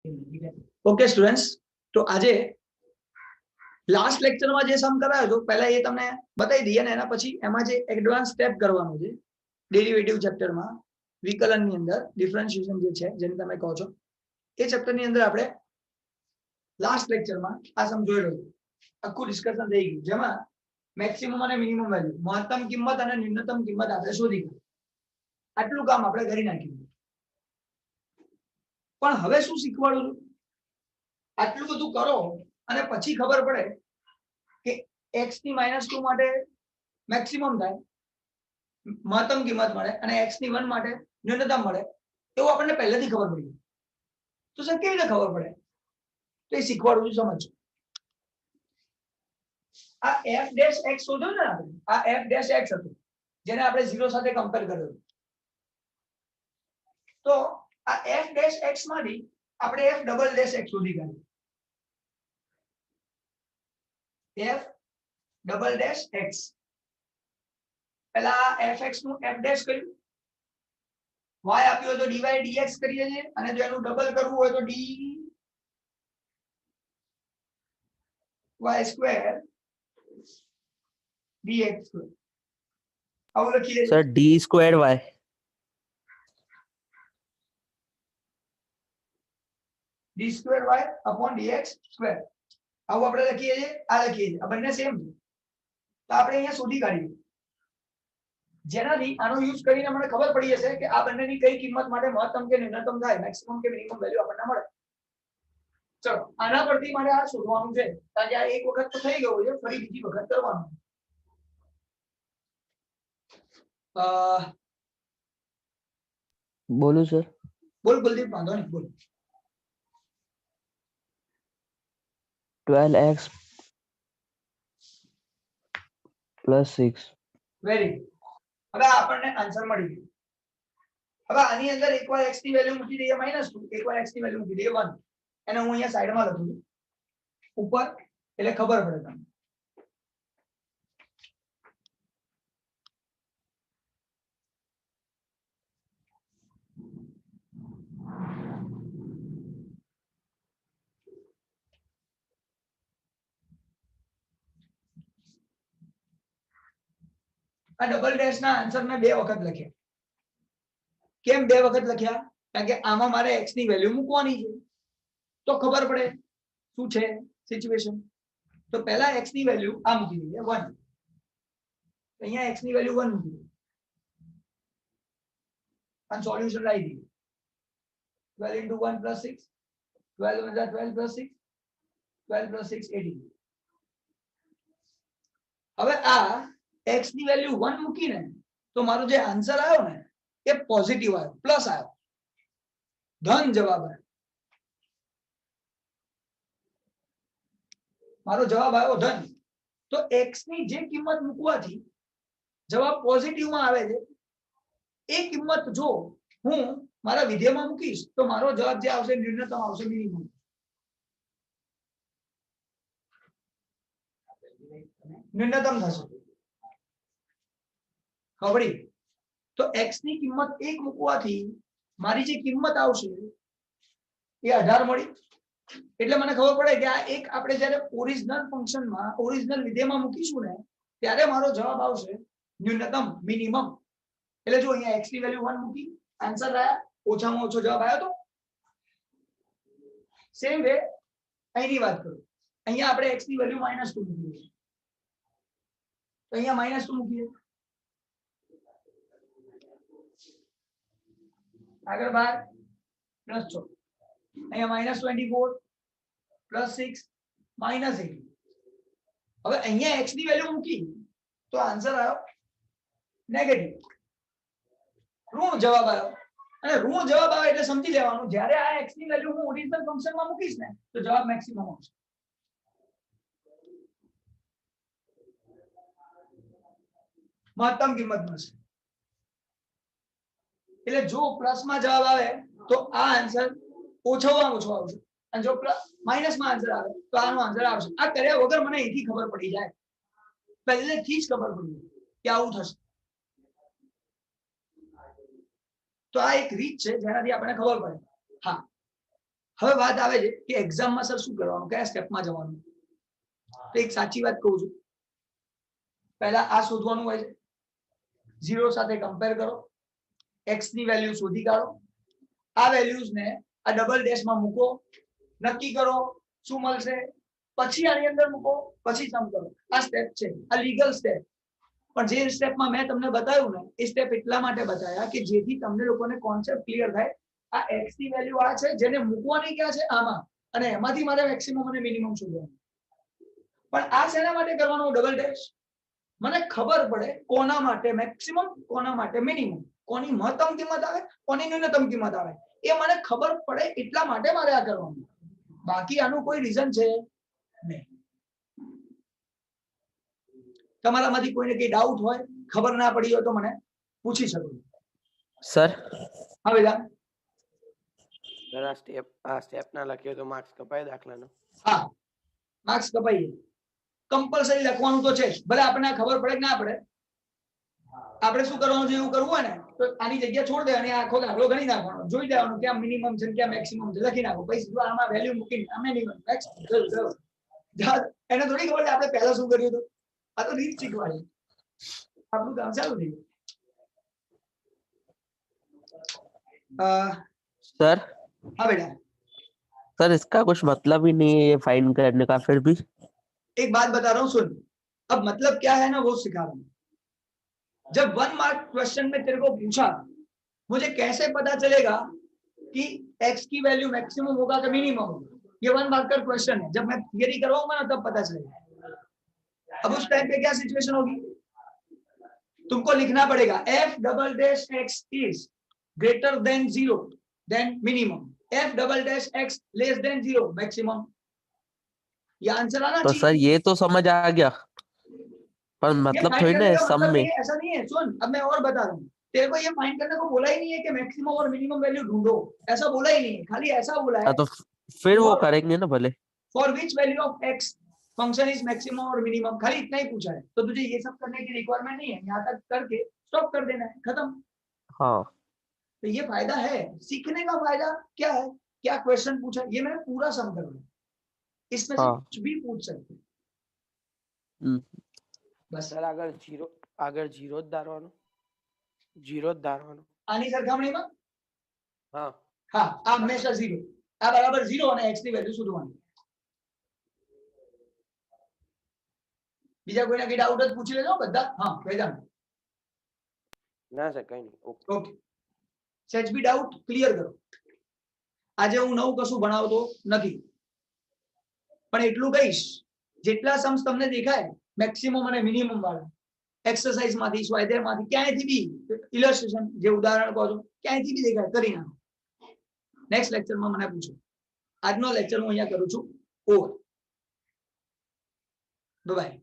Okay students, તો આજે last લેક્ચરમાં જે સમ કરાયો હતો પહેલા એ તમને બતાવી દઈએ અને એના પછી એમાં જે એડવાન્સ સ્ટેપ કરવાનું છે ડેરિવેટિવ ચેપ્ટરમાં વિકલનની અંદર ડિફરન્શિએશન જે છે જેને તમે કહો છો એ ચેપ્ટરની અંદર આપણે લાસ્ટ લેક્ચરમાં આ સમ જોયેલો હતો. આખું ડિસ્કશન થઈ ગયું જેમાં મેક્સિમમ અને મિનિમમ વેલ્યુ મહત્તમ કિંમત અને ન્યૂનતમ કિંમત આપણે શોધી કાઢી. આટલું કામ આપણે કરી નાખ્યું. પણ હવે શું શીખવાડું છું, આટલું બધું કરો અને પછી ખબર પડે કે x ની -2 માટે મેક્સિમમ થાય, મહત્તમ કિંમત મળે અને x ની 1 માટે ન્યૂનતમ મળે, એવું આપણને પહેલેથી ખબર પડી. તો સર કેવી રીતે ખબર પડે? તો એ શીખવાડું છું, સમજો. આ f ડેશ x શોધ્યો ને આપણે, આ f ડેશ x હતું જેને આપણે 0 સાથે કમ્પેર કર્યો. તો આ f ડેશ x માંથી આપણે f ડબલ ડેશ x શોધી કાઢ્યું. f ડબલ ડેશ x પેલા fx નું f ડેશ કર્યું, y આપ્યો તો dy dx કરીએ છીએ અને જો એનું ડબલ કરવું હોય તો dy સ્ક્વેર dx સ્ક્વેર આવું લખી દે sir d square y d square y upon dx square આવું આપણે લખીએ છીએ. આ લખીએ છીએ, આ બંને સેમ છે. તો આપણે અહીંયા શોધી કાઢીએ જેનાથી આનો યુઝ કરીને મને ખબર પડી જશે કે આ બંનેની કઈ કિંમત માટે મહત્તમ કે ન્યૂનતમ થાય, મેક્સિમમ કે મિનિમમ વેલ્યુ આપણને મળે. ચલો આના પરથી મારે આ શોધવાનું છે. કારણ કે આ એક વખત તો થઈ ગયું છે, ફરી બીજી વખત કરવાનું. બોલું સર? બોલ કુલદીપ, વાંધો નહીં, બોલ. 12x + 6. Very good. હવે આપણને આન્સર મળી ગયો. હવે આની અંદર એકવાર x ની વેલ્યુ મૂકી દઈએ -2, એકવાર x ની વેલ્યુ મૂકી દઈએ 1. એને હું અહીંયા સાઈડમાં લખું છું ઉપર, એટલે ખબર પડે તમને. આ ડબલ ડેશ ના આન્સર મેં 2 વખત લખ્યા. કેમ 2 વખત લખ્યા? કારણ કે આમાં મારે x ની વેલ્યુ મૂકવાની છે તો ખબર પડે શું છે સિચ્યુએશન. તો પહેલા x ની વેલ્યુ આ મૂકી દઈએ 1. અહીંયા x ની વેલ્યુ 1 મૂકી દઈએ અને સોલ્યુશન લાવી દઈએ. 12 * 1 + 6, 12 * 12 + 6, 12 + 6 18. હવે આ x ની વેલ્યુ 1 મૂકીને તો મારો જે આન્સર આવ્યો ને એ પોઝિટિવ આવ્યો, પ્લસ આવ્યો, ધન જવાબ આવ્યો. મારો જવાબ આવ્યો ધન. તો x ની જે કિંમત મૂકવાથી જવાબ પોઝિટિવ માં આવે છે એ કિંમત જો હું મારા વિધેયમાં મૂકીશ તો મારો જવાબ જે આવશે ન્યૂનતમ આવશે, મિનિમમ. ન્યૂનતમ થશે. ખબરી? તો x ની કિંમત 1 મૂકવાથી મારી જે કિંમત આવશે એ 18 મળી. એટલે મને ખબર પડે કે આ એક આપણે જ્યારે ઓરિજિનલ ફંક્શનમાં ઓરિજિનલ વિધેયમાં મૂકીશું ને ત્યારે મારો જવાબ આવશે ન્યૂનતમ, મિનિમમ. એટલે જો અહીંયા x ની વેલ્યુ 1 મૂકી, આન્સર આયા, ઓછામાં ઓછો જવાબ આવ્યો. તો સેમ વે અહીંની વાત કરું, અહીંયા આપણે x ની વેલ્યુ -2 મૂકી દઈએ તો અહીંયા -2 મૂકીએ, આગળ 12 + 6, અહીંયા -24 + 6 -18. હવે અહીંયા x ની વેલ્યુ મૂકી તો આન્સર આવ્યો નેગેટિવ, ઋણ જવાબ આવ્યો. અને ઋણ જવાબ આવે એટલે સમજી લેવાનું જ્યારે આ x ની વેલ્યુ હું ઓરિજિનલ ફંક્શનમાં મૂકીશ ને તો જવાબ મેક્સિમમ આવશે. મહત્તમ કિંમત મળશે. એટલે જો પ્લસમાં જવાબ આવે તો આ આન્સર ઓછામાં ઓછો આવશે અને જો માઈનસમાં આન્સર આવે તો આનો આન્સર આવશે. આ કર્યા વગર મને અહીંથી ખબર પડી જાય, પહેલેથી જ ખબર પડી કે આવું થશે. તો આ એક રીત છે જેનાથી આપણને ખબર પડે. હા, હવે વાત આવે છે કે એક્ઝામમાં સર શું કરવાનું, કયા સ્ટેપમાં જવાનું. તો એક સાચી વાત કહું છું, પહેલા આ શોધવાનું હોય છે, 0 સાથે કમ્પેર કરો, x ની વેલ્યુ શોધી કાઢો, આ વેલ્યુઝ ને આ ડબલ ડેશમાં મૂકો, નક્કી કરો શું મળશે, પછી આની અંદર મૂકો, પછી સમ કરો. આ સ્ટેપ છે, આ લીગલ સ્ટેપ. પણ જે સ્ટેપમાં મેં તમને બતાવ્યું ને એ સ્ટેપ એટલા માટે બતાવ્યા કે જેથી તમને લોકોને કોન્સેપ્ટ ક્લિયર થાય. આ x ની વેલ્યુ આ છે જેને મૂકવાની ક્યાં છે આમાં, અને એમાંથી મારે મેક્સિમમ અને મિનિમમ શોધવાનું. પણ આ શેના માટે કરવાનું ડબલ ડેશ? મને ખબર પડે કોના માટે મેક્સિમમ, કોના માટે મિનિમમ, કોની મહત્તમ કિંમત આવે, કોની ન્યૂનતમ કિંમત આવે, એ મને ખબર પડે એટલા માટે મારે આ કરવાનું. બાકી આનું કોઈ રીઝન છે નહીં. તમારામાંથી કોઈને કઈ ડાઉટ હોય, ખબર ના પડી હોય તો મને પૂછી શકો. સર હા બેટા. આ સ્ટેપ ના લખ્યો તો માર્ક્સ કપાય દાખલાનો? હા, માર્ક્સ કપાઈ. કમ્પલસરી લખવાનું તો છે જ, ભલે આપણને ખબર પડે કે ના પડે. આપણે શું કરવાનું છે, એવું કરવું હોય ને તો આની જગ્યા છોડ દે અને આખો દાખલો ગણી નાખવાનો, જોઈ લેવાનું ક્યાં મિનિમમ છે ક્યાં મેક્સિમમ છે, લખી નાખો. પછી આમાં વેલ્યુ મૂકીને આ મિનિમમ મેક્સ એને થોડી ખબર છે આપણે પહેલા શું કર્યું હતું. આ તો રીત શીખવાડી, આપણું કામ ચાલુ થઈ ગયું. सर हाँ बेटा, सर इसका कुछ मतलब ही नहीं है ये फाइंड करने का फिर भी. एक बात बता रहा हूँ सुन. अब मतलब क्या है ना वो सिखा रहा हूँ. जब 1 मार्क क्वेश्चन में तेरे को पूछा, मुझे कैसे पता चलेगा कि x की वैल्यू मैक्सिमम होगा कि मिनिमम होगा? ये 1 मार्क का क्वेश्चन है. जब मैं थियरी करवाऊंगा ना तब पता चलेगा. अब उस टाइम पे क्या सिचुएशन होगी, तुमको लिखना पड़ेगा f double dash x is greater than 0 then minimum, f double dash x less than 0 maximum. ये आंसर आना तो चाहिए. सर ये तो समझ आ गया, पर ये मतलब फाइंड थोड़ी ना करने है का सम मतलब में. नहीं है, ऐसा नहीं है. सुन, अब मैं और बता रहा हूँ. तेरे को ये फाइंड करने को बोला ही नहीं है कि मैक्सिमम और मिनिमम वैल्यू ढूंढो, ऐसा बोला ही नहीं है. खाली ऐसा बोला है हाँ तो फिर वो For- करेंगे ना भले. For which value of x function is maximum और मिनिमम. खाली इतना ही पूछा है. तो तुझे ये सब करने की रिक्वायरमेंट नहीं है. यहाँ तक करके स्टॉप कर देना है, खत्म. हाँ तो ये फायदा है सीखने का. फायदा क्या है, क्या क्वेश्चन पूछा, ये मैंने पूरा सम कर लिया. इसमें से हाँ. कुछ भी पूछ सकते हैं. बस સર આગળ જીરો જ ધારવાનું? જીરો જ ધારવાનું? આની સરખામણીમાં હા. હા, આ હંમેશા 0, આ બરાબર 0 અને x ની વેલ્યુ શોધવાની. બીજા કોઈને કઈ ડાઉટ જ પૂછી લેજો બધા. હા વેદાંત. ના સર કઈ નહીં. ઓકે. ઓકે, સેજ બી ડાઉટ ક્લિયર કરો. આજે હું નવું કશું ભણાવતો નથી, પણ એટલું કહીશ જેટલા સમ્સ તમને દેખાય મેક્સિમમ અને મિનિમમ વાળા એક્સરસાઇઝ માંથી, સ્વાધ્યાય માંથી, ક્યાંયથી બી ઇલસ્ટ્રેશન જે ઉદાહરણ કહો છો ક્યાંયથી બી દેખાય કરી નાખો. નેક્સ્ટ લેક્ચરમાં મને પૂછો. આજનો લેક્ચર હું અહીંયા કરું છું ઓવર. બાય.